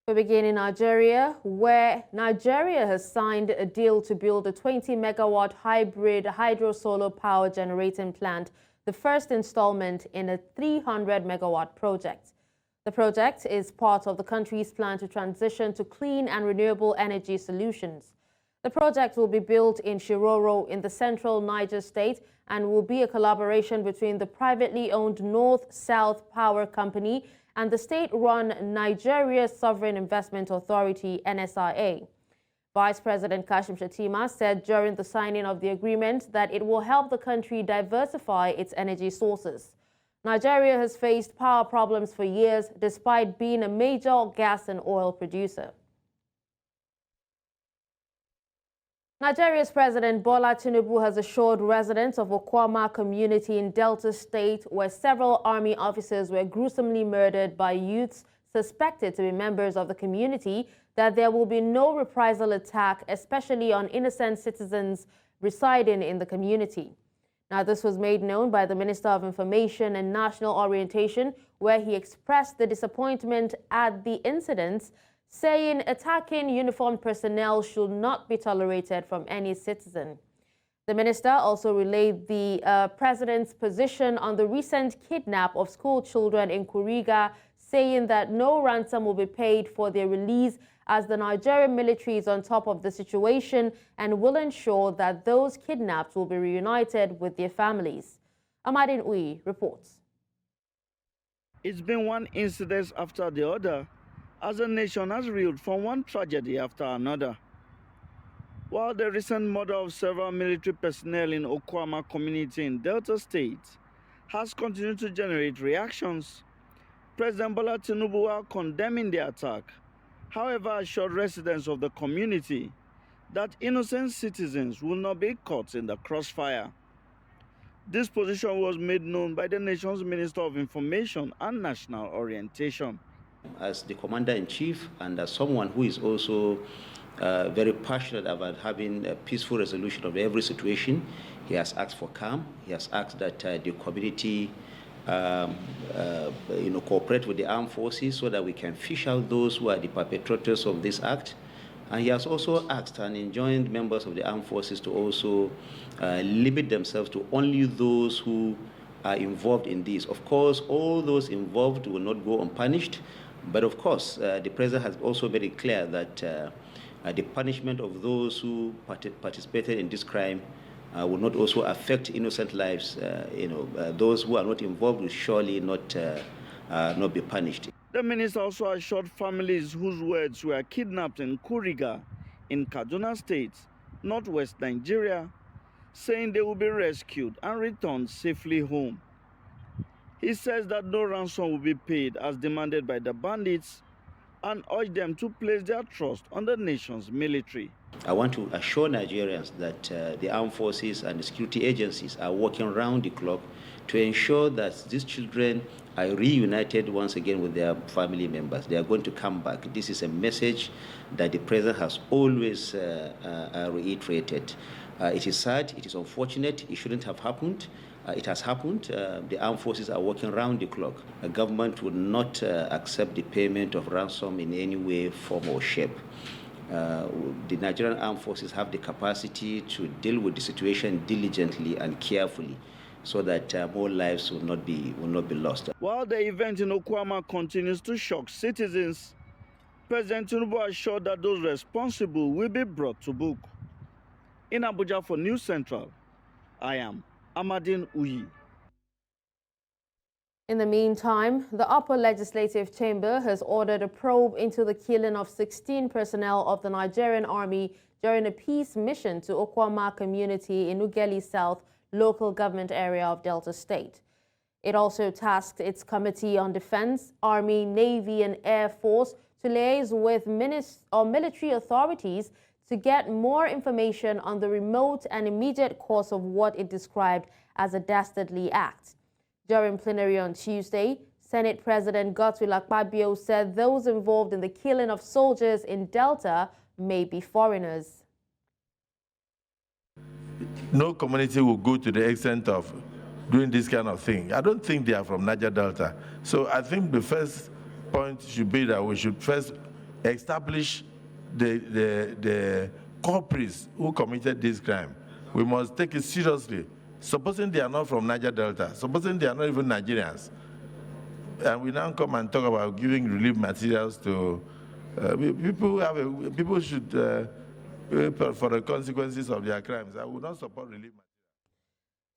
We begin in Nigeria, where Nigeria has signed a deal to build a 20-megawatt hybrid hydro-solar power generating plant, the first installment in a 300-megawatt project. The project is part of the country's plan to transition to clean and renewable energy solutions. The project will be built in Shiroro in the central Niger state and will be a collaboration between the privately owned North-South Power Company and the state-run Nigeria Sovereign Investment Authority, NSIA. Vice President Kashim Shettima said during the signing of the agreement that it will help the country diversify its energy sources. Nigeria has faced power problems for years despite being a major gas and oil producer. Nigeria's President Bola Tinubu has assured residents of Okwama community in Delta State, where several army officers were gruesomely murdered by youths suspected to be members of the community, that there will be no reprisal attack, especially on innocent citizens residing in the community. Now, this was made known by the Minister of Information and National Orientation, where he expressed the disappointment at the incidents, saying attacking uniformed personnel should not be tolerated from any citizen. The minister also relayed the president's position on the recent kidnap of school children in Kuriga, saying that no ransom will be paid for their release as the Nigerian military is on top of the situation and will ensure that those kidnapped will be reunited with their families. Amadin Uyi reports. It's been one incident after the other as the nation has reeled from one tragedy after another. While the recent murder of several military personnel in Okwama community in Delta State has continued to generate reactions, President Bola Tinubu, while condemning the attack, however, assured residents of the community that innocent citizens will not be caught in the crossfire. This position was made known by the nation's Minister of Information and National Orientation. As the Commander-in-Chief and as someone who is also very passionate about having a peaceful resolution of every situation, he has asked for calm. He has asked that the community cooperate with the armed forces so that we can fish out those who are the perpetrators of this act. And he has also asked and enjoined members of the armed forces to also limit themselves to only those who are involved in this. Of course, all those involved will not go unpunished, but of course, the president has also made it clear that the punishment of those who participated in this crime will not also affect innocent lives. Those who are not involved will surely not be punished. The minister also assured families whose words were kidnapped in Kuriga in Kaduna State, northwest Nigeria, saying they will be rescued and returned safely home. He says that no ransom will be paid as demanded by the bandits and urged them to place their trust on the nation's military. I want to assure Nigerians that the armed forces and the security agencies are working round the clock to ensure that these children are reunited once again with their family members. They are going to come back. This is a message that the president has always reiterated. It is sad, it is unfortunate, it shouldn't have happened. It has happened. The armed forces are working round the clock. The government would not accept the payment of ransom in any way, form, or shape. The Nigerian armed forces have the capacity to deal with the situation diligently and carefully, so that more lives will not be lost. While the event in Okwama continues to shock citizens, President Tinubu assured that those responsible will be brought to book. In Abuja for News Central, I am Amadin Uyi. In the meantime, the upper legislative chamber has ordered a probe into the killing of 16 personnel of the Nigerian army during a peace mission to Okwama community in Ughelli South local government area of Delta State. It also tasked its Committee on Defense, Army, Navy and Air Force to liaise with military authorities to get more information on the remote and immediate cause of what it described as a dastardly act. During plenary on Tuesday, Senate President Godswill Akpabio said those involved in the killing of soldiers in Delta may be foreigners. No community will go to the extent of doing this kind of thing. I don't think they are from Niger Delta. So I think the first point should be that we should first establish the culprits who committed this crime. We must take it seriously. Supposing they are not from Niger Delta, supposing they are not even Nigerians, and we now come and talk about giving relief materials to people should pay for the consequences of their crimes. I would not support relief materials.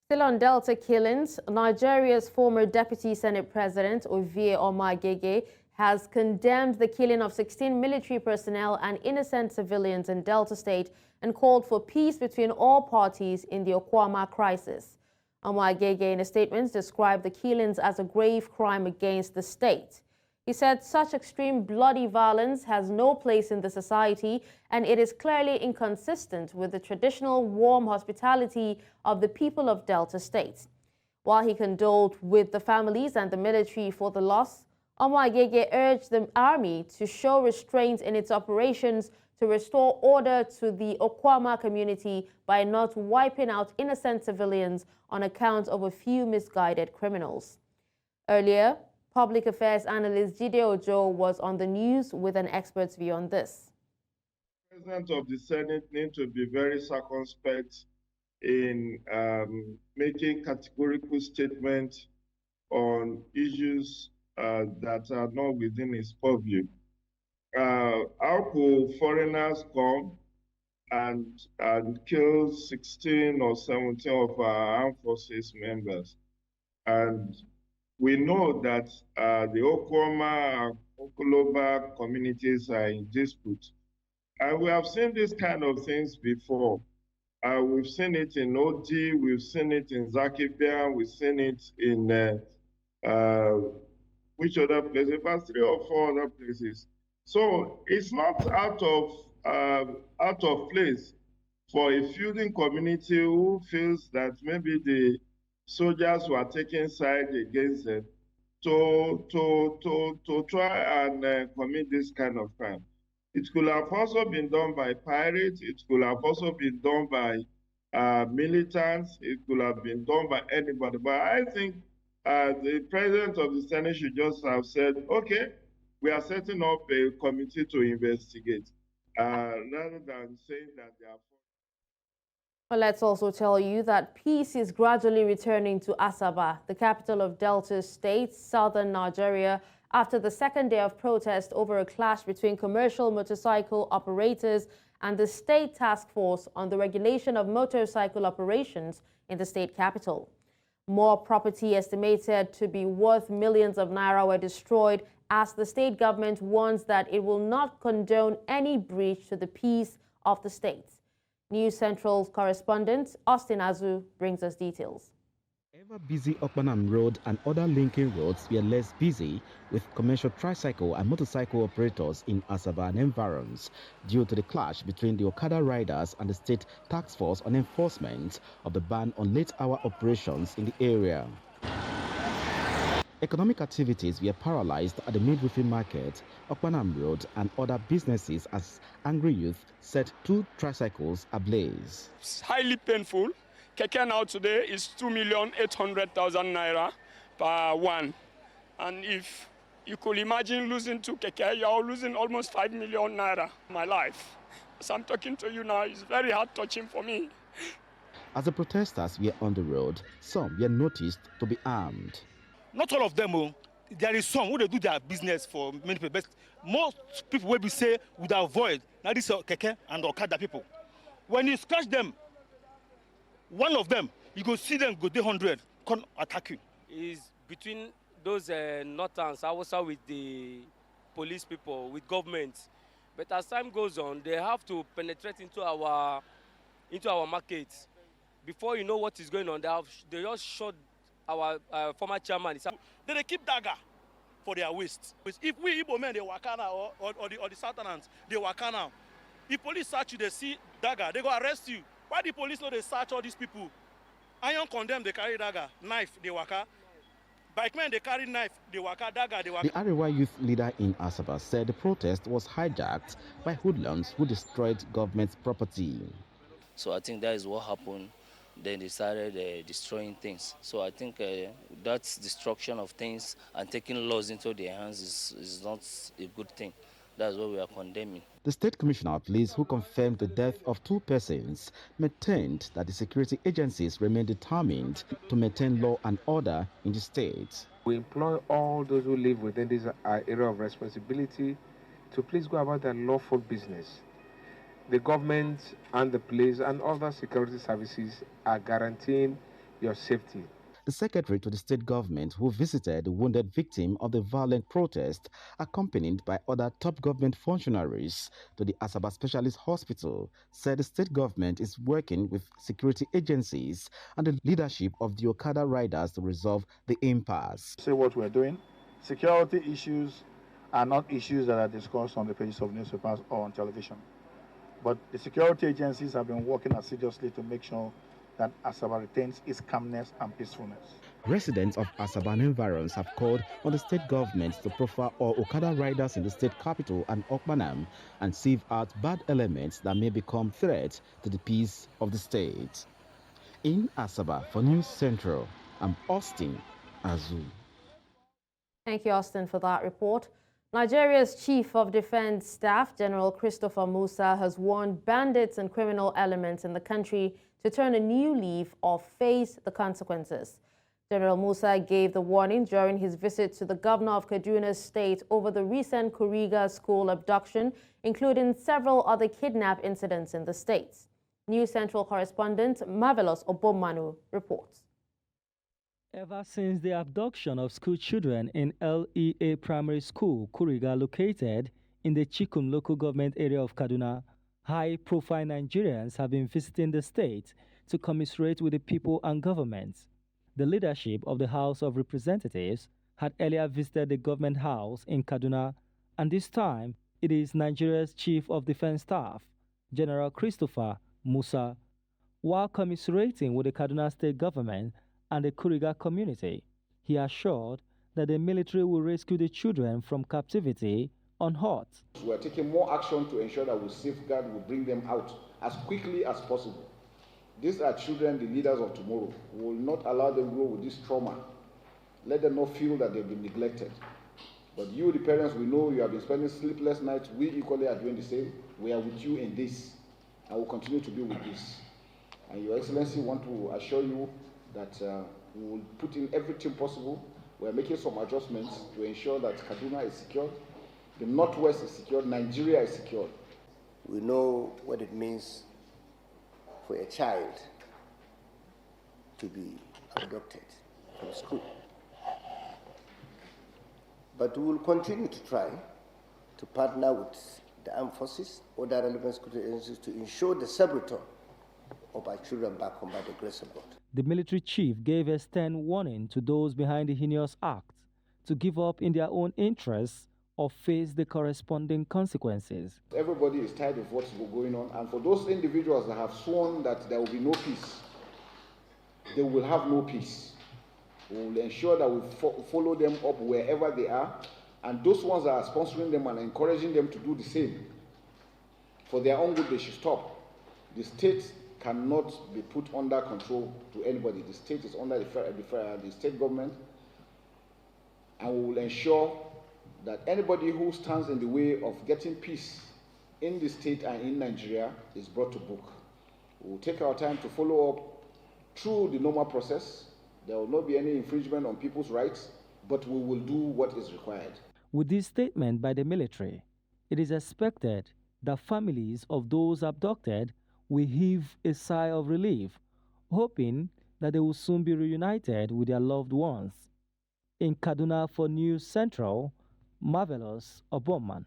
Still on Delta killings, Nigeria's former Deputy Senate President, Ovie Omagege, has condemned the killing of 16 military personnel and innocent civilians in Delta State and called for peace between all parties in the Okwama crisis. Omagege, in a statement, described the killings as a grave crime against the state. He said such extreme bloody violence has no place in the society and it is clearly inconsistent with the traditional warm hospitality of the people of Delta State. While he condoled with the families and the military for the loss, Omagege urged the army to show restraint in its operations to restore order to the Okwama community by not wiping out innocent civilians on account of a few misguided criminals. Earlier, Public Affairs analyst Jide Ojo was on the news with an expert's view on this. The President of the Senate needs to be very circumspect in making categorical statements on issues that are not within his purview. How could foreigners come and kill 16 or 17 of our armed forces members? And we know that the Okwama and Okoloba communities are in dispute. And we have seen these kind of things before. We've seen it in Odi, we've seen it in Zakibia, we've seen it in which other places? About 3 or 4 other places. So it's not out of place for a feuding community who feels that maybe the soldiers were taking side against them to try and commit this kind of crime. It could have also been done by pirates. It could have also been done by militants. It could have been done by anybody. But I think the President of the Senate should just have said, okay, we are setting up a committee to investigate, rather than saying that they are. Well, let's also tell you that peace is gradually returning to Asaba, the capital of Delta State, southern Nigeria, after the second day of protest over a clash between commercial motorcycle operators and the state task force on the regulation of motorcycle operations in the state capital. More property estimated to be worth millions of naira were destroyed as the state government warns that it will not condone any breach to the peace of the state. News Central's correspondent Austin Azu brings us details. Ever busy Okpanam Road and other linking roads were less busy with commercial tricycle and motorcycle operators in Asaba and environs due to the clash between the Okada riders and the state task force on enforcement of the ban on late-hour operations in the area. Economic activities were paralyzed at the midwifery market, Okpanam Road, and other businesses as angry youth set 2 tricycles ablaze. It's highly painful. Keke now today is 2,800,000 naira per one. And if you could imagine losing 2 keke, you're losing almost 5 million naira. My life, as I'm talking to you now, is very heart touching for me. As the protesters were on the road, some were noticed to be armed. Not all of them, there is some who they do their business for many people, but most people will be say would avoid. Now this are Keke and Okada people. When you scratch them, one of them, you go see them go day 100, come attack you. Is between those northerns, Hausa with the police people, with government. But as time goes on, they have to penetrate into our markets. Before you know what is going on, they just shot our former chairman. They keep dagger for their waist. If we Igbo men, they waka now, or the Southerners, they waka now. If police search you, they see dagger, they go arrest you. Why the police know they search all these people? Iron condemn, they carry dagger, knife, they waka. Bike men, they carry knife, they waka, dagger, they waka. The Arewa youth leader in Asaba said the protest was hijacked by hoodlums who destroyed government property. So I think that is what happened. Then they started destroying things. So I think that destruction of things and taking laws into their hands is not a good thing. That's what we are condemning. The State Commissioner of Police, who confirmed the death of 2 persons, maintained that the security agencies remain determined to maintain law and order in the state. We employ all those who live within this area of responsibility to please go about their lawful business. The government and the police and other security services are guaranteeing your safety. The secretary to the state government, who visited the wounded victim of the violent protest, accompanied by other top government functionaries to the Asaba Specialist Hospital, said the state government is working with security agencies and the leadership of the Okada riders to resolve the impasse. Say what we're doing. Security issues are not issues that are discussed on the pages of newspapers or on television. But the security agencies have been working assiduously to make sure that Asaba retains its calmness and peacefulness. Residents of Asaba and environs have called on the state government to profile all Okada riders in the state capital and Okpanam and sieve out bad elements that may become threats to the peace of the state. In Asaba, for News Central, I'm Austin Azu. Thank you, Austin, for that report. Nigeria's Chief of Defense Staff, General Christopher Musa, has warned bandits and criminal elements in the country to turn a new leaf or face the consequences. General Musa gave the warning during his visit to the governor of Kaduna State over the recent Kuriga school abduction, including several other kidnap incidents in the state. News Central correspondent Marvelous Obomanu reports. Ever since the abduction of school children in LEA Primary School, Kuriga, located in the Chikum local government area of Kaduna, high-profile Nigerians have been visiting the state to commiserate with the people and government. The leadership of the House of Representatives had earlier visited the government house in Kaduna, and this time it is Nigeria's Chief of Defense Staff, General Christopher Musa. While commiserating with the Kaduna state government and the Kuriga community, he assured that the military will rescue the children from captivity unhurt. We are taking more action to ensure that we safeguard, we bring them out as quickly as possible. These are children, the leaders of tomorrow. We will not allow them grow with this trauma. Let them not feel that they've been neglected. But you, the parents, we know you have been spending sleepless nights. We equally are doing the same. We are with you in this, and will continue to be with this. And Your Excellency, want to assure you that we will put in everything possible. We are making some adjustments to ensure that Kaduna is secured, the Northwest is secured, Nigeria is secured. We know what it means for a child to be abducted from school. But we will continue to try to partner with the armed forces or the relevant security agencies to ensure the sub-return of our children back home by the grace of God. The military chief gave a stern warning to those behind the heinous act to give up in their own interests or face the corresponding consequences. Everybody is tired of what's going on, and for those individuals that have sworn that there will be no peace, they will have no peace. We will ensure that we follow them up wherever they are, and those ones that are sponsoring them and encouraging them to do the same, for their own good, they should stop. The state cannot be put under control to anybody. The state is under the state government, and we will ensure that anybody who stands in the way of getting peace in the state and in Nigeria is brought to book. We will take our time to follow up through the normal process. There will not be any infringement on people's rights, but we will do what is required. With this statement by the military, it is expected that families of those abducted will heave a sigh of relief, hoping that they will soon be reunited with their loved ones. In Kaduna for News Central, Marvelous Obomanu.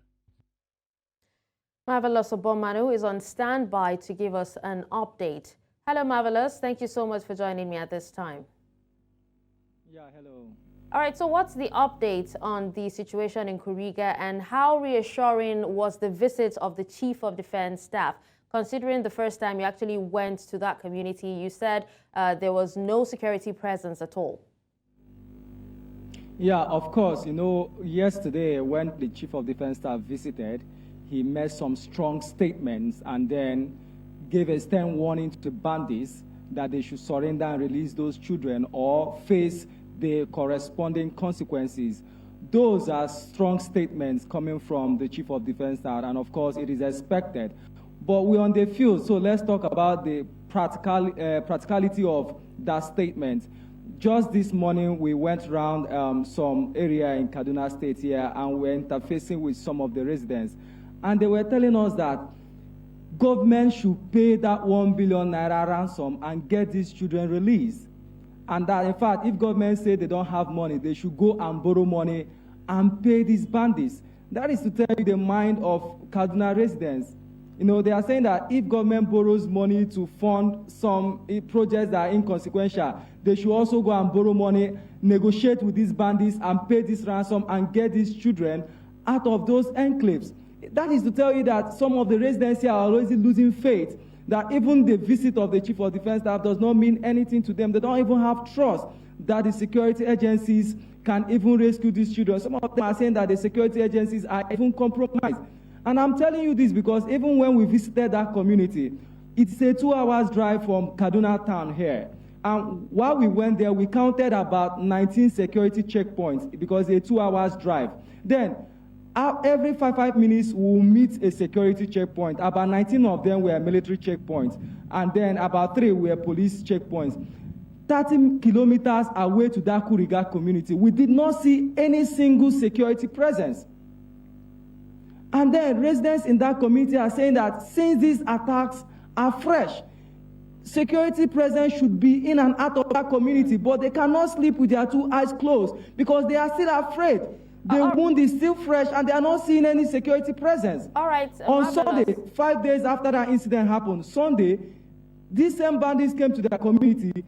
Marvelous Obomanu is on standby to give us an update. Hello, Marvelous. Thank you so much for joining me at this time. Yeah, hello. All right, so what's the update on the situation in Kuriga, and how reassuring was the visit of the Chief of Defense Staff? Considering the first time you actually went to that community, you said there was no security presence at all. Yeah, of course. You know, yesterday when the Chief of Defense Staff visited, he made some strong statements and then gave a stern warning to the bandits that they should surrender and release those children or face the corresponding consequences. those are strong statements coming from the Chief of Defense Staff, and of course it is expected. But we're on the field, so let's talk about the practicality of that statement. Just this morning, we went around some area in Kaduna State here, and we're interfacing with some of the residents. And they were telling us that government should pay that 1 billion naira ransom and get these children released. And that, in fact, if government say they don't have money, they should go and borrow money and pay these bandits. That is to tell you the mind of Kaduna residents. You know, they are saying that if government borrows money to fund some projects that are inconsequential, they should also go and borrow money, negotiate with these bandits, and pay this ransom and get these children out of those enclaves. That is to tell you that some of the residents here are already losing faith, that even the visit of the Chief of Defense Staff does not mean anything to them. They don't even have trust that the security agencies can even rescue these children. Some of them are saying that the security agencies are even compromised. And I'm telling you this because even when we visited that community, it's a 2 hours drive from Kaduna town here. And while we went there, we counted about 19 security checkpoints because it's a 2 hours drive. Then, every 5 minutes, we'll meet a security checkpoint. About 19 of them were military checkpoints. And then about 3 were police checkpoints. 30 kilometers away to that Kuriga community, we did not see any single security presence. And then residents in that community are saying that since these attacks are fresh, security presence should be in and out of that community, but they cannot sleep with their 2 eyes closed because they are still afraid. The wound is still fresh and they are not seeing any security presence. All right. On Sunday, 5 days after that incident happened, Sunday, these same bandits came to their community,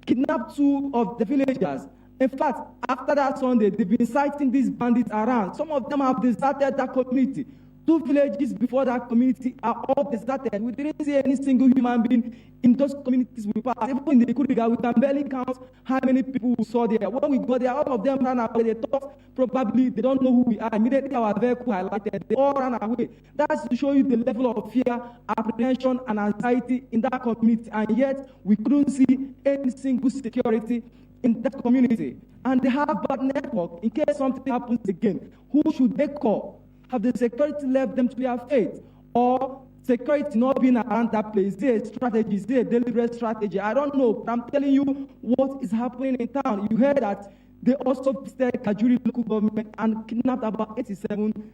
kidnapped 2 of the villagers. In fact, after that Sunday, they've been sighting these bandits around. Some of them have deserted that community. 2 villages before that community are all deserted. We didn't see any single human being in those communities we passed. Even in the Kuriga, we can barely count how many people we saw there. When we got there, all of them ran away. They thought probably they don't know who we are. Immediately our vehicle highlighted, they all ran away. That's to show you the level of fear, apprehension, and anxiety in that community. And yet, we couldn't see any single security in that community. And they have bad network. In case something happens again, who should they call? Have the security left them to their fate? Or security not being around that place? Is there a strategy? Is there a deliberate strategy? I don't know, but I'm telling you what is happening in town. You heard that they also visited Kajuri local government and kidnapped about 87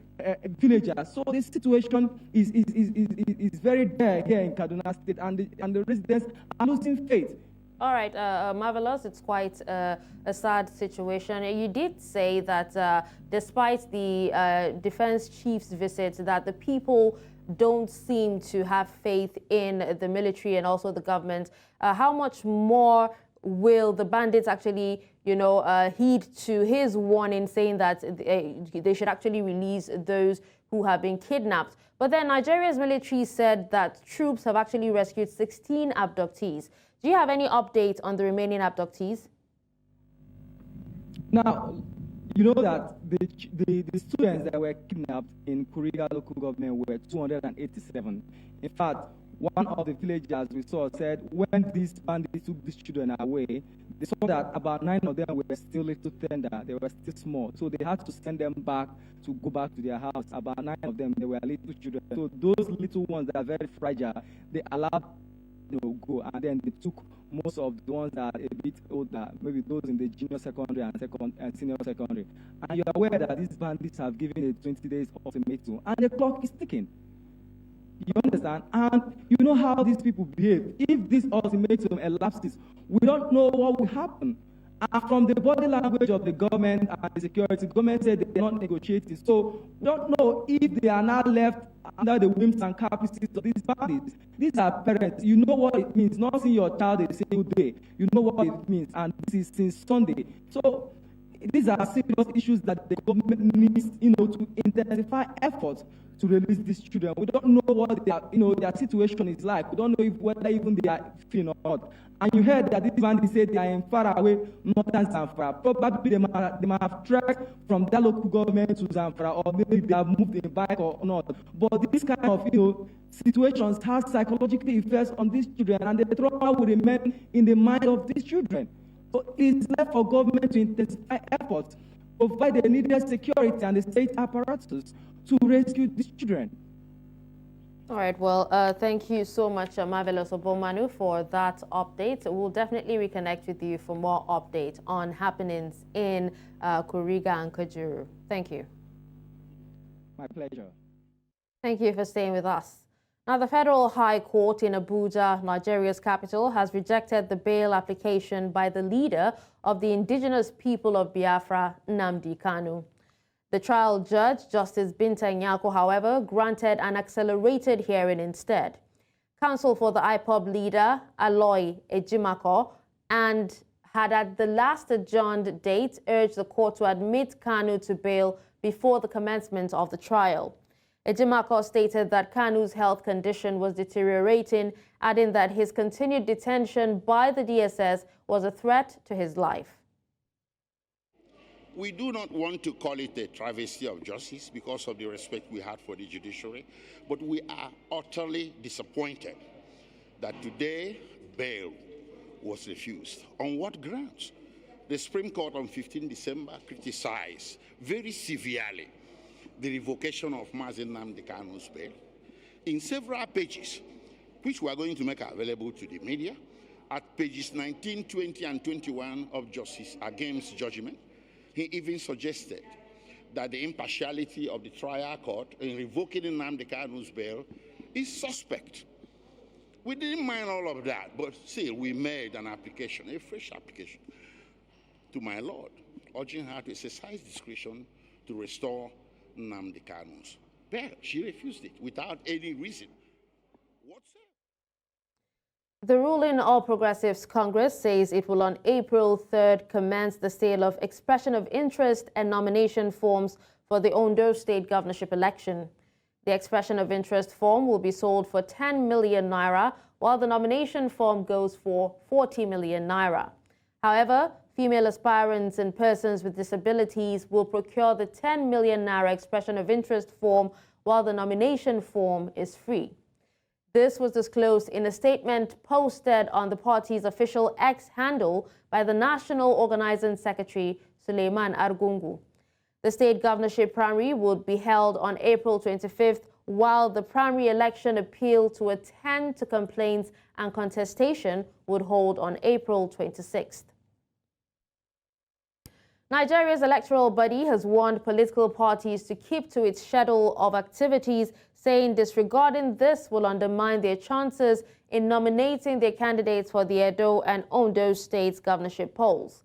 villagers. So the situation is very dire here in Kaduna State, and the residents are losing faith. All right, Marvelous, it's quite a sad situation. You did say that despite the defense chief's visit, that the people don't seem to have faith in the military and also the government. How much more will the bandits actually, heed to his warning saying that they should actually release those who have been kidnapped? But then Nigeria's military said that troops have actually rescued 16 abductees. Do you have any update on the remaining abductees? Now, you know that the students that were kidnapped in Kuriga local government were 287. In fact, one of the villagers we saw said when these bandits took these children away, they saw that about 9 of them were still little tender, they were still small. So they had to send them back to go back to their house. About 9 of them, they were little children. So those little ones that are very fragile, they allowed go, and then they took most of the ones that are a bit older, maybe those in the junior secondary and senior secondary. And you're aware that these bandits have given a 20 days ultimatum, and the clock is ticking. You understand? And you know how these people behave. If this ultimatum elapses, we don't know what will happen. And from the body language of the government and the security, the government said they're not negotiating. So we don't know if they are now left under the whims and caprices of these bandits. These are parents. You know what it means, not seeing your child a single day. You know what it means, and this is since Sunday. So these are serious issues that the government needs, to intensify efforts to release these children. We don't know what their situation is like. We don't know whether even they are feeling or not. And you heard that these bandits said they are in far away northern Zamfara. Probably they might have trekked from that local government to Zamfara, or maybe they have moved in bike or not. But this kind of situations has psychological effects on these children, and the trauma will remain in the mind of these children. So it's left for government to intensify efforts provide the needed security and the state apparatus to rescue these children. All right, well, thank you so much, Marvelous Obomanu, for that update. We'll definitely reconnect with you for more updates on happenings in Kuriga and Kajuru. Thank you. My pleasure. Thank you for staying with us. Now, the Federal High Court in Abuja, Nigeria's capital, has rejected the bail application by the leader of the indigenous people of Biafra, Nnamdi Kanu. The trial judge, Justice Binta Nyako, however, granted an accelerated hearing instead. Counsel for the IPOB leader, Aloy Ejimako, and had at the last adjourned date urged the court to admit Kanu to bail before the commencement of the trial. Ejimako stated that Kanu's health condition was deteriorating, adding that his continued detention by the DSS was a threat to his life. We do not want to call it a travesty of justice because of the respect we had for the judiciary, but we are utterly disappointed that today bail was refused. On what grounds? The Supreme Court on 15 December criticized very severely the revocation of Mazi Nnamdi Kanu's bail in several pages, which we are going to make available to the media, at pages 19, 20, and 21 of Justice Agem's judgment. He even suggested that the impartiality of the trial court in revoking Nnamdi Kanu's bail is suspect. We didn't mind all of that, but still we made an application, a fresh application, to my Lord, urging her to exercise discretion to restore Nnamdi Kanu's bail. She refused it without any reason. The ruling All Progressives Congress says it will on April 3rd commence the sale of expression of interest and nomination forms for the Ondo State governorship election. The expression of interest form will be sold for 10 million naira, while the nomination form goes for 40 million naira. However, female aspirants and persons with disabilities will procure the 10 million naira expression of interest form, while the nomination form is free. This was disclosed in a statement posted on the party's official X handle by the National Organizing Secretary, Suleiman Argungu. The state governorship primary would be held on April 25th, while the primary election appeal to attend to complaints and contestation would hold on April 26th. Nigeria's electoral body has warned political parties to keep to its schedule of activities, saying disregarding this will undermine their chances in nominating their candidates for the Edo and Ondo states governorship polls.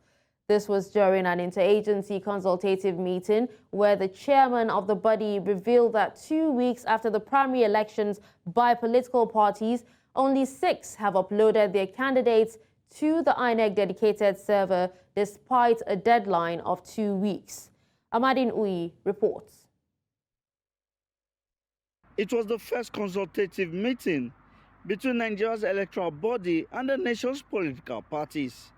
This was during an interagency consultative meeting where the chairman of the body revealed that 2 weeks after the primary elections by political parties, only 6 have uploaded their candidates to the INEC dedicated server despite a deadline of 2 weeks. Amadine Uyi reports. It was the first consultative meeting between Nigeria's electoral body and the nation's political parties.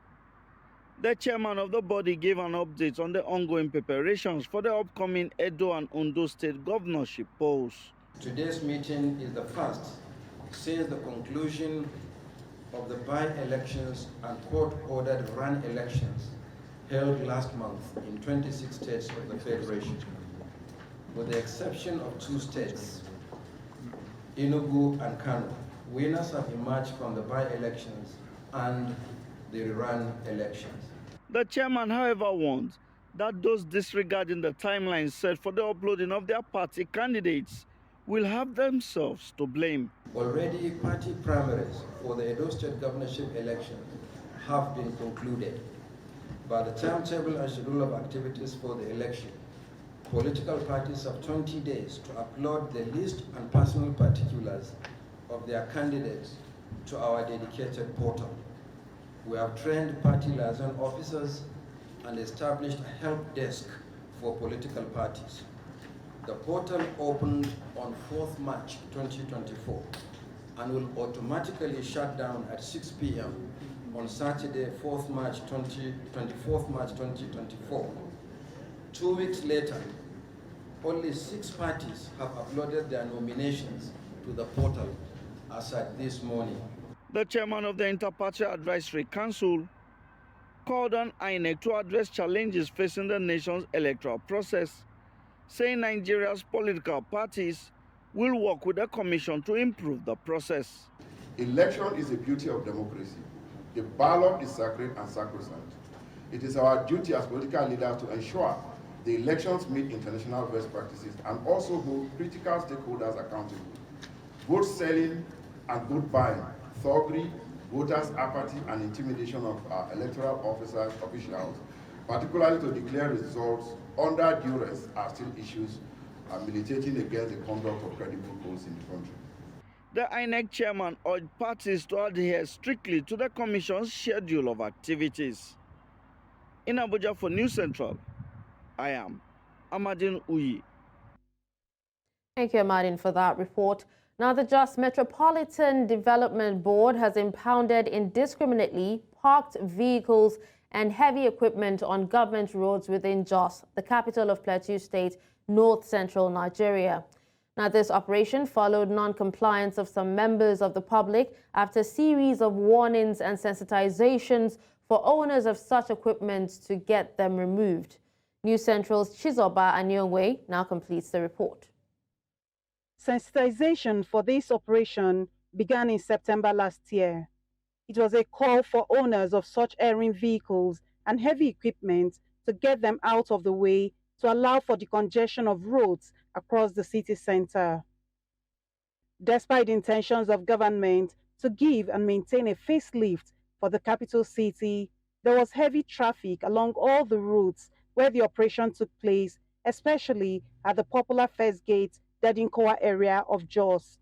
The chairman of the body gave an update on the ongoing preparations for the upcoming Edo and Ondo state governorship polls. Today's meeting is the first since the conclusion of the by-elections and court-ordered run elections held last month in 26 states of the Federation. With the exception of 2 states, Enugu and Kanu, winners have emerged from the by-elections and the rerun elections. The chairman, however, warned that those disregarding the timeline set for the uploading of their party candidates will have themselves to blame. Already, party primaries for the Edo State governorship elections have been concluded. By the timetable and schedule of activities for the election, political parties have 20 days to upload the list and personal particulars of their candidates to our dedicated portal. We have trained party liaison officers and established a help desk for political parties. The portal opened on 4th March 2024 and will automatically shut down at 6 p.m. on Saturday, 24th March 2024. 2 weeks later, only 6 parties have uploaded their nominations to the portal as at this morning. The chairman of the Interparty Advisory Council called on INEC to address challenges facing the nation's electoral process, saying Nigeria's political parties will work with the Commission to improve the process. Election is the beauty of democracy. The ballot is sacred and sacrosanct. It is our duty as political leaders to ensure the elections meet international best practices and also hold critical stakeholders accountable. Vote selling and vote buying, thuggery, voters' apathy, and intimidation of our electoral officers, officials, particularly to declare results under duress, are still issues militating against the conduct of credible polls in the country. The INEC chairman urged parties to adhere strictly to the Commission's schedule of activities. In Abuja for News Central, I am Amadin Uyi. Thank you, Amadin, for that report. Now, the Jos Metropolitan Development Board has impounded indiscriminately parked vehicles and heavy equipment on government roads within Jos, the capital of Plateau State, north-central Nigeria. Now, this operation followed non-compliance of some members of the public after a series of warnings and sensitizations for owners of such equipment to get them removed. News Central's Chizoba Anyonwe now completes the report. Sensitization for this operation began in September last year. It was a call for owners of such erring vehicles and heavy equipment to get them out of the way to allow for the congestion of roads across the city center. Despite the intentions of government to give and maintain a facelift for the capital city, there was heavy traffic along all the routes where the operation took place, especially at the popular First Gate, Dedinkowa area of Jos.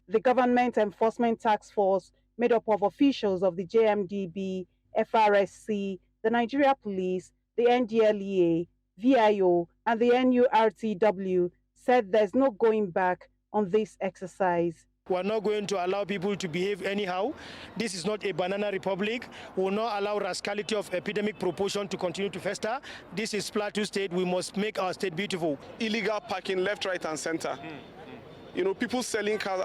The Government Enforcement Task Force, made up of officials of the JMDB, FRSC, the Nigeria Police, the NDLEA, VIO, and the NURTW, said there's no going back on this exercise. We're not going to allow people to behave anyhow. This is not a banana republic. We will not allow rascality of epidemic proportion to continue to fester. This is Plateau State. We must make our state beautiful. Illegal parking left, right, and center. You know, people selling cars,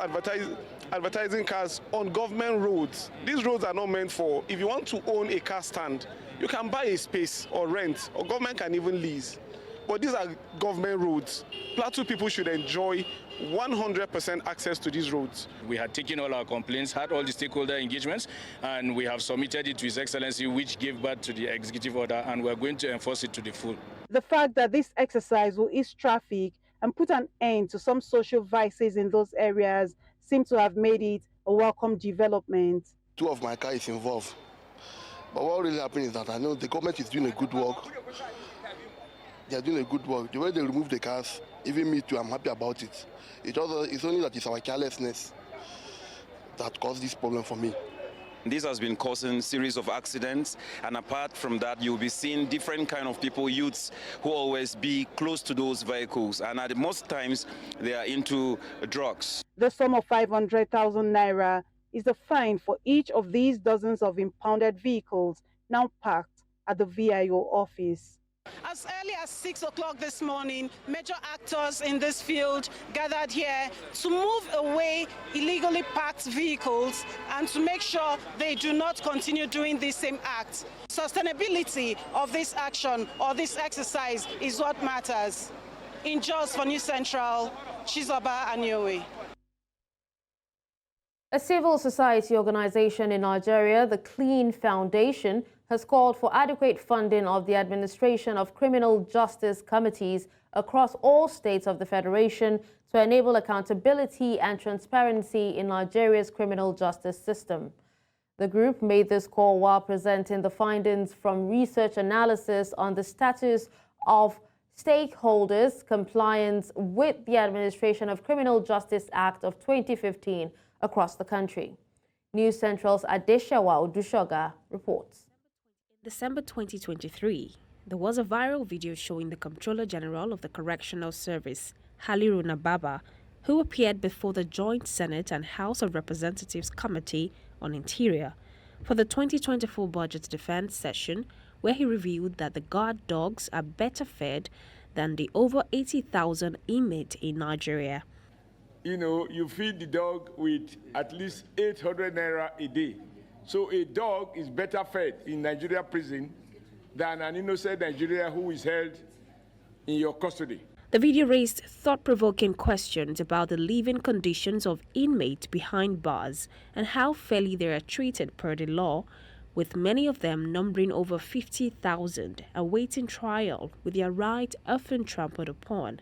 advertising cars on government roads. These roads are not meant for, if you want to own a car stand, you can buy a space or rent, or government can even lease. But these are government roads. Plateau people should enjoy 100% access to these roads. We had taken all our complaints, had all the stakeholder engagements, and we have submitted it to His Excellency, which gave birth to the executive order, and we're going to enforce it to the full. The fact that this exercise will ease traffic and put an end to some social vices in those areas seem to have made it a welcome development. 2 of my cars is involved. But what really happened is that I know the government is doing a good work. They are doing a good work. The way they remove the cars, even me too, I'm happy about it. It's only that it's our carelessness that caused this problem for me. This has been causing a series of accidents, and apart from that, you'll be seeing different kind of people, youths, who always be close to those vehicles, and at most times they are into drugs. The sum of 500,000 naira is the fine for each of these dozens of impounded vehicles now parked at the VIO office. As early as 6 o'clock this morning, major actors in this field gathered here to move away illegally parked vehicles and to make sure they do not continue doing the same act. Sustainability of this action or this exercise is what matters. In Jos for News Central, Chizoba Anyonwe. A civil society organization in Nigeria, the Clean Foundation, has called for adequate funding of the administration of criminal justice committees across all states of the Federation to enable accountability and transparency in Nigeria's criminal justice system. The group made this call while presenting the findings from research analysis on the status of stakeholders' compliance with the Administration of Criminal Justice Act of 2015 across the country. News Central's Adeshawa Odushoga reports. In December 2023, there was a viral video showing the Comptroller General of the Correctional Service, Haliruna Baba, who appeared before the Joint Senate and House of Representatives Committee on Interior for the 2024 Budget Defense session, where he revealed that the guard dogs are better fed than the over 80,000 inmates in Nigeria. You know, you feed the dog with at least 800 naira a day. So a dog is better fed in Nigeria prison than an innocent Nigerian who is held in your custody. The video raised thought-provoking questions about the living conditions of inmates behind bars and how fairly they are treated per the law, with many of them numbering over 50,000 awaiting trial with their rights often trampled upon.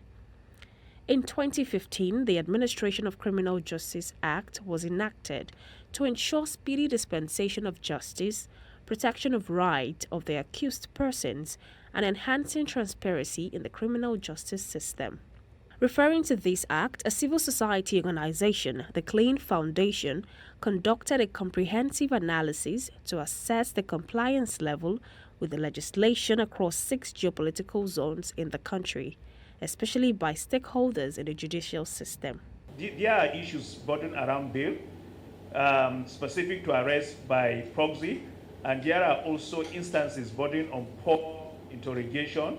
In 2015, the Administration of Criminal Justice Act was enacted to ensure speedy dispensation of justice, protection of rights of the accused persons, and enhancing transparency in the criminal justice system. Referring to this act, a civil society organization, the Clean Foundation, conducted a comprehensive analysis to assess the compliance level with the legislation across 6 geopolitical zones in the country, especially by stakeholders in the judicial system. There are issues burdened around bail, specific to arrest by proxy, and there are also instances burdened on poor interrogation,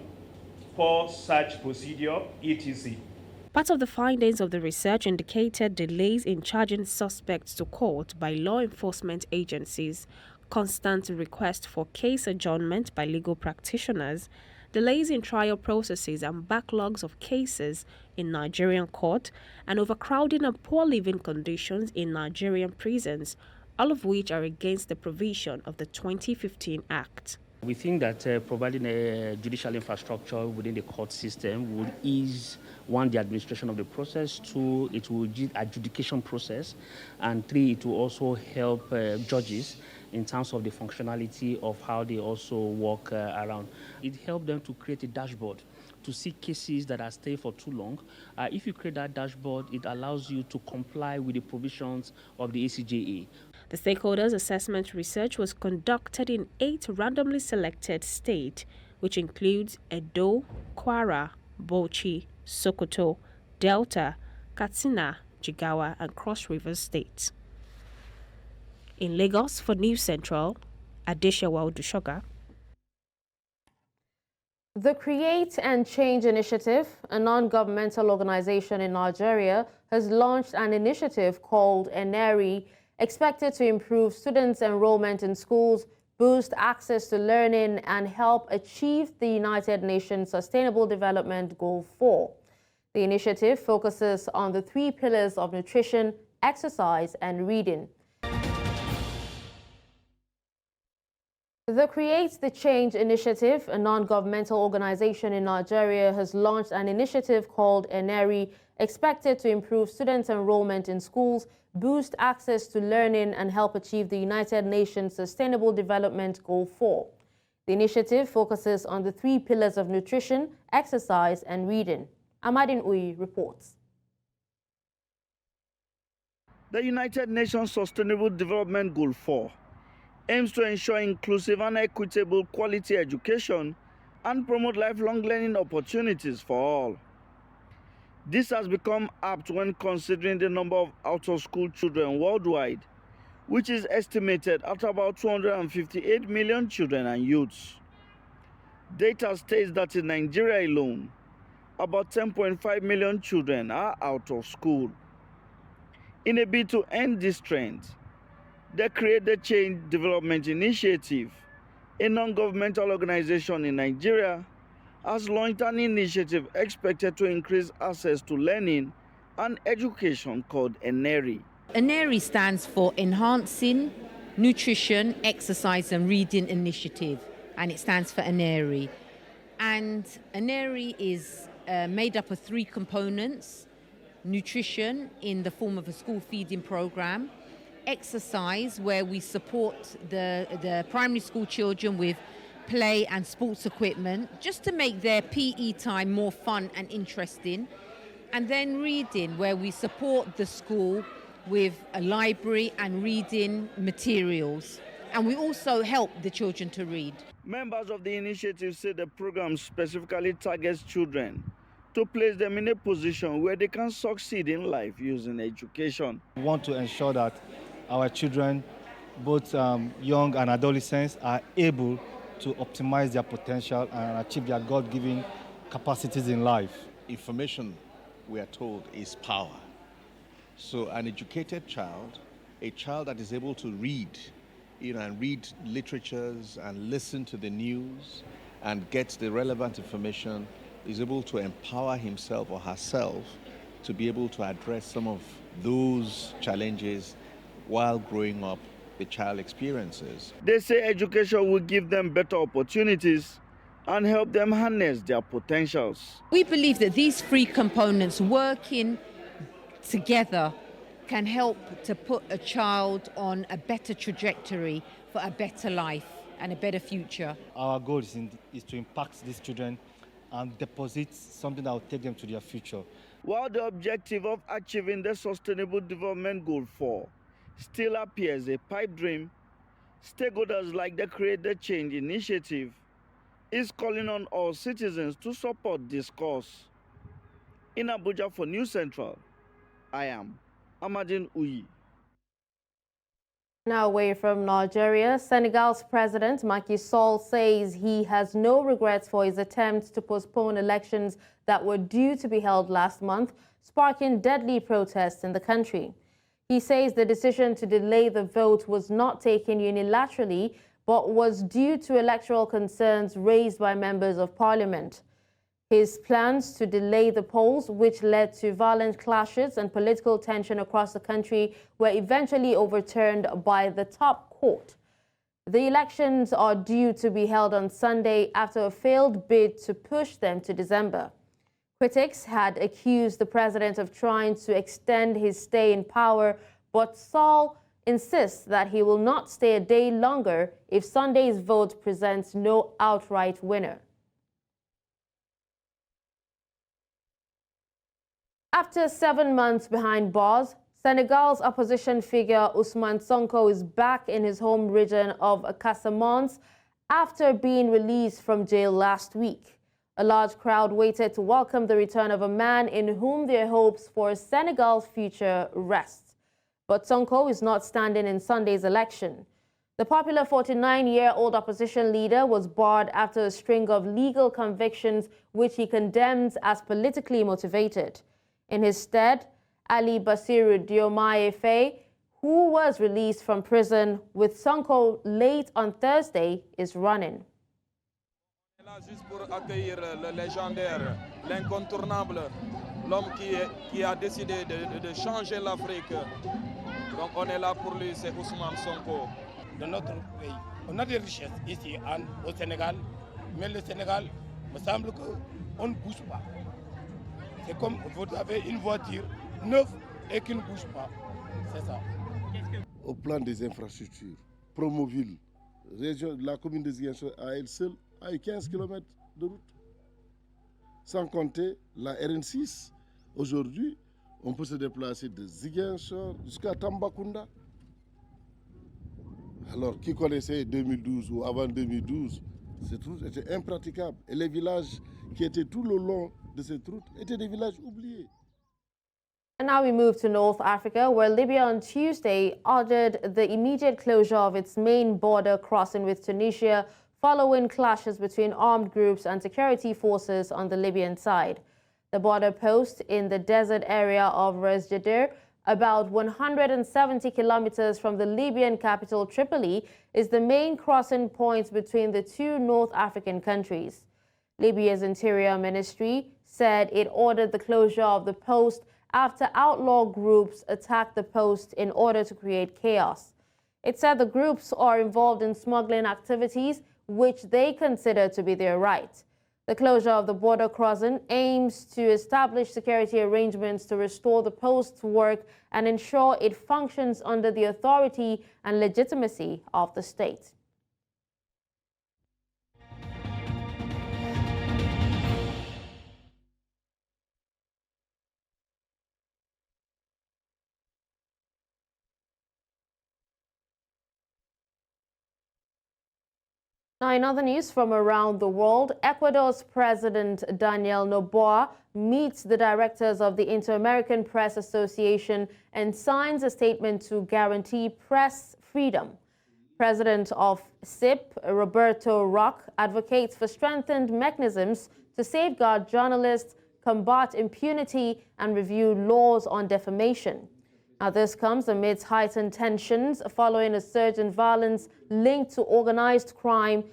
poor search procedure, etc. Part of the findings of the research indicated delays in charging suspects to court by law enforcement agencies, constant requests for case adjournment by legal practitioners, delays in trial processes and backlogs of cases in Nigerian court, and overcrowding and poor living conditions in Nigerian prisons, all of which are against the provision of the 2015 Act. We think that providing a judicial infrastructure within the court system would ease, 1, the administration of the process, 2, it will adjudication process, and 3, it will also help judges in terms of the functionality of how they also work around. It helps them to create a dashboard to see cases that are staying for too long. If you create that dashboard, it allows you to comply with the provisions of the ACJA. The stakeholders' assessment research was conducted in 8 randomly selected states, which includes Edo, Kwara, Bauchi, Sokoto, Delta, Katsina, Jigawa, and Cross River states. In Lagos for News Central, Adeshawa Odushoga. The Create and Change Initiative, a non-governmental organization in Nigeria, has launched an initiative called ENERI, expected to improve students' enrollment in schools, boost access to learning, and help achieve the United Nations Sustainable Development Goal 4. The initiative focuses on the 3 pillars of nutrition, exercise, and reading. The Create the Change Initiative, a non-governmental organization in Nigeria, has launched an initiative called ENERI, expected to improve students' enrollment in schools, boost access to learning, and help achieve the United Nations Sustainable Development Goal 4. The initiative focuses on the 3 pillars of nutrition, exercise, and reading. Amadin Uyi reports. The United Nations Sustainable Development Goal 4 aims to ensure inclusive and equitable quality education and promote lifelong learning opportunities for all. This has become apt when considering the number of out-of-school children worldwide, which is estimated at about 258 million children and youths. Data states that in Nigeria alone, about 10.5 million children are out of school. In a bid to end this trend, the Create the Change Development Initiative, a non-governmental organization in Nigeria, has launched an initiative expected to increase access to learning and education called ENERI. ENERI stands for Enhancing Nutrition, Exercise and Reading Initiative, and it stands for ENERI. And ENERI is made up of 3 components: nutrition in the form of a school feeding program, exercise where we support the primary school children with play and sports equipment just to make their PE time more fun and interesting, and then reading where we support the school with a library and reading materials, and we also help the children to read. Members of the initiative say the program specifically targets children to place them in a position where they can succeed in life using education. We want to ensure that our children, both young and adolescents, are able to optimize their potential and achieve their God-given capacities in life. Information, we are told, is power. So an educated child, a child that is able to read, and read literatures and listen to the news and get the relevant information is able to empower himself or herself to be able to address some of those challenges while growing up the child experiences. They say education will give them better opportunities and help them harness their potentials. We believe that these three components working together can help to put a child on a better trajectory for a better life and a better future. Our goal is to impact these children and deposit something that will take them to their future. While the objective of achieving the Sustainable Development Goal 4 still appears a pipe dream, stakeholders like the Create the Change initiative is calling on all citizens to support this cause. In Abuja for News Central, I am Amadine Uyi. Now away from Nigeria, Senegal's President Macky Sall says he has no regrets for his attempts to postpone elections that were due to be held last month, sparking deadly protests in the country. He says the decision to delay the vote was not taken unilaterally, but was due to electoral concerns raised by members of parliament. His plans to delay the polls, which led to violent clashes and political tension across the country, were eventually overturned by the top court. The elections are due to be held on Sunday after a failed bid to push them to December. Critics had accused the president of trying to extend his stay in power, but Sall insists that he will not stay a day longer if Sunday's vote presents no outright winner. After 7 months behind bars, Senegal's opposition figure Ousmane Sonko is back in his home region of Casamance after being released from jail last week. A large crowd waited to welcome the return of a man in whom their hopes for Senegal's future rest. But Sonko is not standing in Sunday's election. The popular 49-year-old opposition leader was barred after a string of legal convictions which he condemns as politically motivated. In his stead, Ali Bassirou Diomaye Faye, who was released from prison with Sonko late on Thursday, is running. Là juste pour accueillir le légendaire, l'incontournable, l'homme qui a décidé de changer l'Afrique. Donc on est là pour lui, c'est Ousmane Sonko. De notre pays, on a des richesses ici au Sénégal, mais le Sénégal, me semble qu'on ne bouge pas. C'est comme vous avez une voiture neuve et qui ne bouge pas. C'est ça. Au plan des infrastructures, Promoville, la commune de Ziguinchor à elle seule a eu 15 km de route. Sans compter la RN6. Aujourd'hui, on peut se déplacer de Ziguinchor jusqu'à Tambacounda. Alors, qui connaissait 2012 ou avant 2012, cette route était impraticable. Et les villages qui étaient tout le long de cette route étaient des villages oubliés. And now we move to North Africa, where Libya on Tuesday ordered the immediate closure of its main border crossing with Tunisia following clashes between armed groups and security forces on the Libyan side. The border post in the desert area of Ras Jdir, about 170 kilometers from the Libyan capital Tripoli, is the main crossing point between the two North African countries. Libya's Interior Ministry said it ordered the closure of the post after outlaw groups attacked the post in order to create chaos. It said the groups are involved in smuggling activities, which they consider to be their right. The closure of the border crossing aims to establish security arrangements to restore the post's work and ensure it functions under the authority and legitimacy of the state. Now, in other news from around the world, Ecuador's President Daniel Noboa meets the directors of the Inter-American Press Association and signs a statement to guarantee press freedom. President of SIP, Roberto Roque, advocates for strengthened mechanisms to safeguard journalists, combat impunity, and review laws on defamation. Now, this comes amidst heightened tensions following a surge in violence linked to organized crime,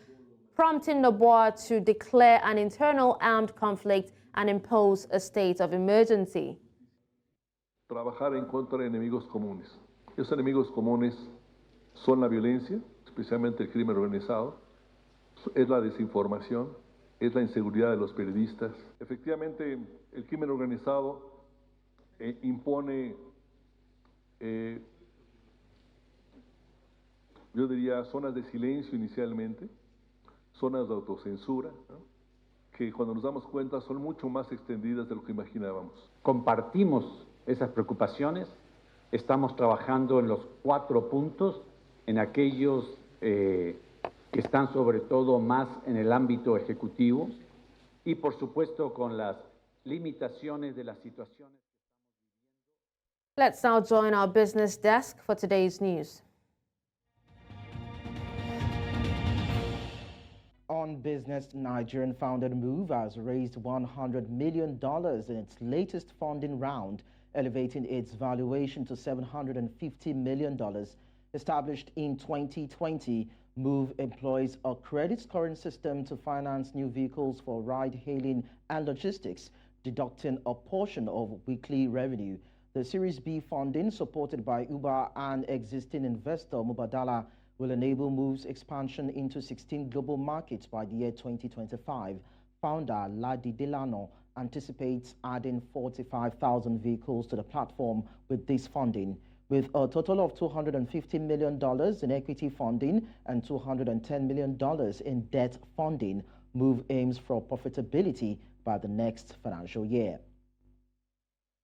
prompting Noboa to declare an internal armed conflict and impose a state of emergency. Trabajar en contra de enemigos comunes. Esos enemigos comunes son la violencia, especialmente el crimen organizado, es la desinformación, es la inseguridad de los periodistas. Efectivamente, el crimen organizado impone, yo diría, zonas de silencio inicialmente, zonas de autocensura, ¿no? Que cuando nos damos cuenta son mucho más extendidas de lo que imaginábamos. Compartimos esas preocupaciones, estamos trabajando en los 4 puntos, en aquellos que están sobre todo más en el ámbito ejecutivo y por supuesto con las limitaciones de las situaciones. Let's now join our business desk for today's news. On business, Nigerian-founded Move has raised $100 million in its latest funding round, elevating its valuation to $750 million. Established in 2020, Move employs a credit scoring system to finance new vehicles for ride-hailing and logistics, deducting a portion of weekly revenue. The Series B funding, supported by Uber and existing investor Mubadala, will enable Move's expansion into 16 global markets by the year 2025. Founder Ladi Delano anticipates adding 45,000 vehicles to the platform with this funding. With a total of $250 million in equity funding and $210 million in debt funding, Move aims for profitability by the next financial year.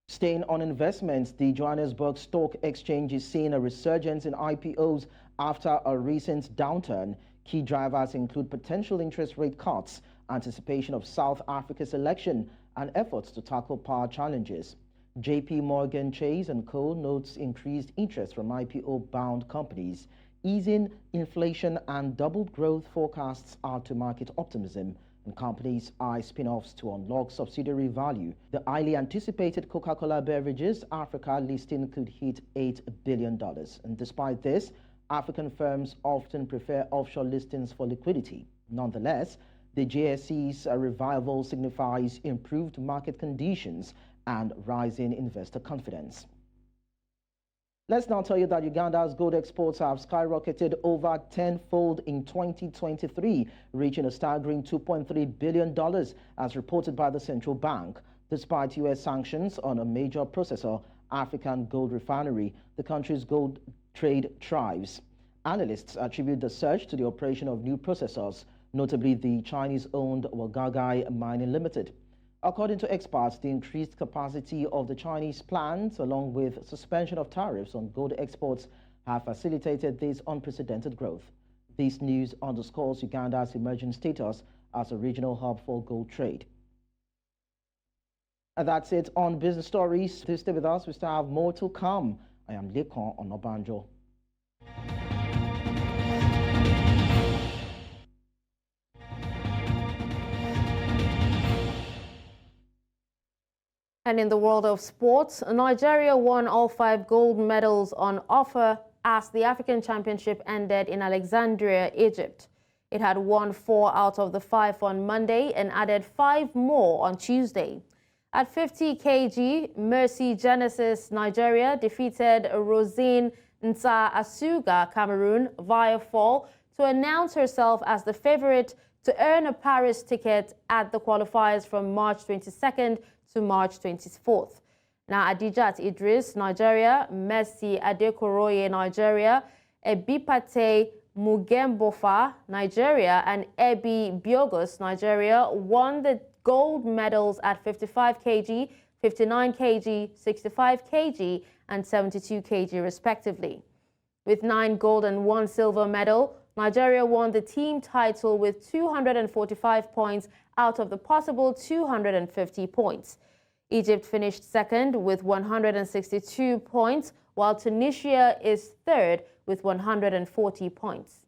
Staying on investments, the Johannesburg Stock Exchange is seeing a resurgence in IPOs after a recent downturn. Key drivers include potential interest rate cuts, anticipation of South Africa's election, and efforts to tackle power challenges. JP Morgan Chase & Co. notes increased interest from IPO-bound companies. Easing inflation and doubled growth forecasts add to market optimism, and companies eye spin-offs to unlock subsidiary value. The highly anticipated Coca-Cola Beverages Africa listing could hit $8 billion. And despite this, African firms often prefer offshore listings for liquidity. Nonetheless, the JSE's revival signifies improved market conditions and rising investor confidence. Let's now tell you that Uganda's gold exports have skyrocketed over tenfold in 2023, reaching a staggering $2.3 billion, as reported by the central bank. Despite U.S. sanctions on a major processor, African Gold Refinery, the country's gold trade thrives. Analysts attribute the surge to the operation of new processors, notably the Chinese-owned Wagagai Mining Limited. According to experts, the increased capacity of the Chinese plant, along with suspension of tariffs on gold exports, have facilitated this unprecedented growth. This news underscores Uganda's emerging status as a regional hub for gold trade. And that's it on Business Stories. Please stay with us. We still have more to come. I am Lekon Onobanjo. And in the world of sports, Nigeria won all 5 gold medals on offer as the African Championship ended in Alexandria, Egypt. It had won 4 out of the 5 on Monday and added 5 more on Tuesday. At 50 kg, Mercy Genesis Nigeria defeated Rosine Nsa Asuga Cameroon via fall to announce herself as the favorite to earn a Paris ticket at the qualifiers from March 22nd to March 24th. Now, Adijat Idris, Nigeria, Mercy Adekoroye, Nigeria, Ebipate Mugembofa, Nigeria, and Ebi Biogos, Nigeria, won the gold medals at 55 kg, 59 kg, 65 kg, and 72 kg, respectively. With 9 gold and 1 silver medal, Nigeria won the team title with 245 points out of the possible 250 points. Egypt finished second with 162 points, while Tunisia is third with 140 points.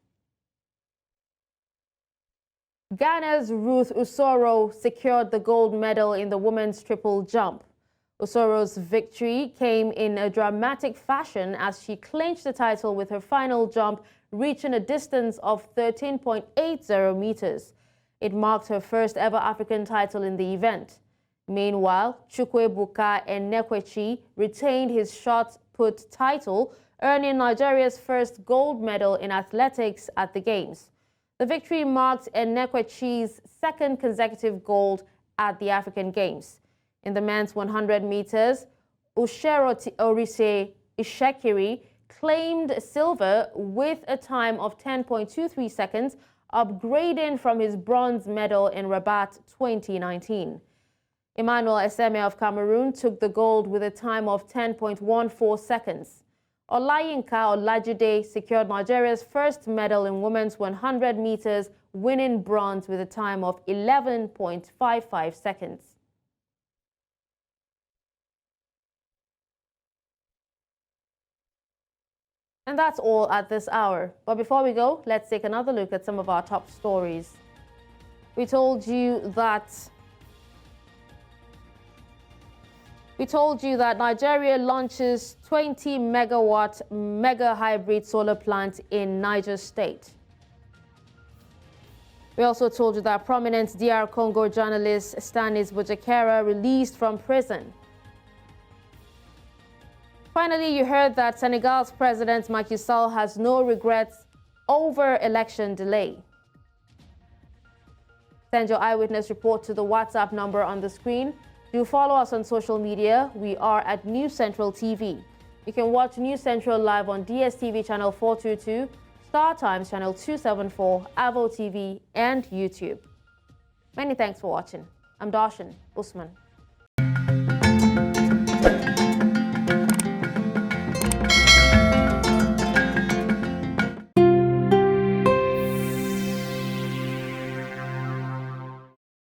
Ghana's Ruth Usoro secured the gold medal in the women's triple jump. Osoro's victory came in a dramatic fashion as she clinched the title with her final jump reaching a distance of 13.80 meters. It marked her first ever African title in the event. Meanwhile, Chukwuebuka Enekwechi retained his shot put title, earning Nigeria's first gold medal in athletics at the Games. The victory marked Enekwechi's second consecutive gold at the African Games. In the men's 100 meters, Ushero Orise Ishekiri claimed silver with a time of 10.23 seconds, upgrading from his bronze medal in Rabat 2019. Emmanuel Eseme of Cameroon took the gold with a time of 10.14 seconds. Olayinka Olajide secured Nigeria's first medal in women's 100 meters, winning bronze with a time of 11.55 seconds. And that's all at this hour. But before we go, let's take another look at some of our top stories. We told you that Nigeria launches 20 megawatt mega hybrid solar plant in Niger State. We also told you that prominent DR Congo journalist Stanis Bujakera released from prison. Finally, you heard that Senegal's President Macky Sall has no regrets over election delay. Send your eyewitness report to the WhatsApp number on the screen. Do follow us on social media. We are at News Central TV. You can watch News Central live on DSTV channel 422, Star Times channel 274, Avo TV, and YouTube. Many thanks for watching. I'm Darshan Usman.